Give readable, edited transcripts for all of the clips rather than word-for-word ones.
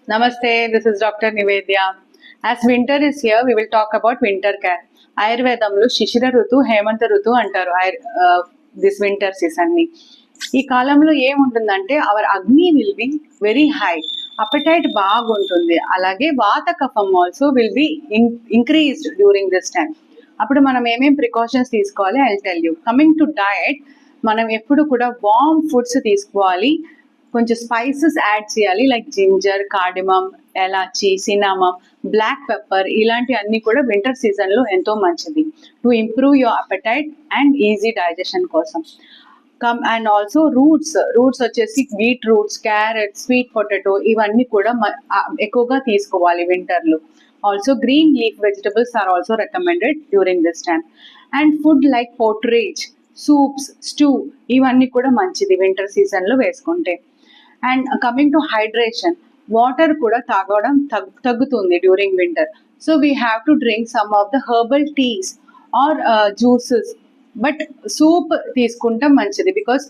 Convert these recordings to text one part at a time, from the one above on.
Namaste, this is Dr. Nivedya. As winter is here, we will talk about winter care. ఆయుర్వేదంలో శిశిర ఋతు హేమంత ఋతు అంటారు దిస్ వింటర్ సీజన్ ని. ఈ కాలంలో ఏముంటుందంటే our agni will be very high, appetite బాగుంటుంది, అలాగే vata kapham also will be increased during this time. అప్పుడు మనం ఏమేం ప్రికాషన్స్ తీసుకోవాలి I tell you. Coming to diet, మనం ఎప్పుడు కూడా వార్మ్ ఫుడ్స్ తీసుకోవాలి, కొంచెం స్పైసెస్ యాడ్ చేయాలి, like ginger, cardamom, elaichi, cinnamon, black pepper, ఇలాంటి అన్ని కూడా వింటర్ సీజన్లో ఎంతో మంచిది to improve your appetite and easy digestion కోసం. అండ్ ఆల్సో రూట్స్ వచ్చేసి బీట్రూట్స్, క్యారెట్, స్వీట్ పొటాటో, ఇవన్నీ కూడా ఎక్కువగా తీసుకోవాలి వింటర్లో. Also green leaf vegetables are also recommended during this time. And food like porridge, soups, stew, ఇవన్నీ కూడా మంచిది వింటర్ సీజన్లో వేసుకుంటే. And coming to hydration, water కూడా తాగడం తగ్గుతుంది during winter. So we have to drink some of the herbal teas or juices. But soup తీసుకుంటాం మంచిది, because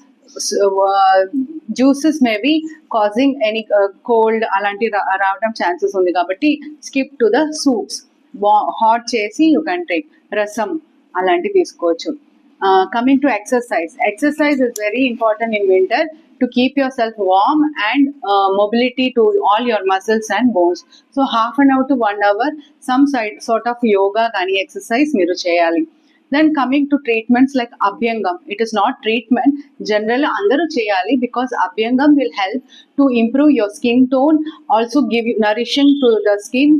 juices may be causing any cold అలాంటి రావడం ఛాన్సెస్ ఉంది, కాబట్టి skip to the soups. Hot చేసి యూ కెన్ టేక్ రసం అలాంటివి తీసుకోవచ్చు. Coming to exercise is very important in winter to keep yourself warm and mobility to all your muscles and bones. So half an hour to 1 hour some sort of yoga కానీ exercise మీరు చేయాలి. Then coming to treatments like Abhyangam, it is not treatment, generally andaru cheyali, because Abhyangam will help to improve your skin tone, also give you nourishing to the skin,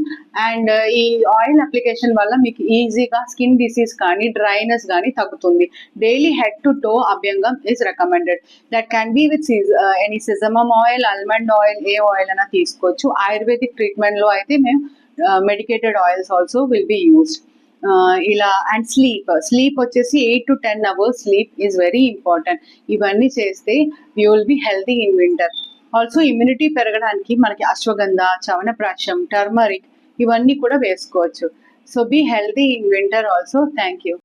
and ee oil application valla meeku easy ga skin disease gaani dryness gaani tagutundi. Daily head to toe Abhyangam is recommended. That can be with any sesame oil, almond oil, A oil ana తీసుకోవచ్చు. Ayurvedic treatment lo aithe మేము medicated oils also will be used. ఇలా. And sleep వచ్చేసి 8 to 10 hours sleep is very important. ఇవన్నీ చేస్తే you will be healthy in winter. Also immunity పెరగడానికి మనకి ashwagandha, chyawanprash, turmeric, ఇవన్నీ కూడా వేసుకోవచ్చు. So be healthy in winter also. Thank you.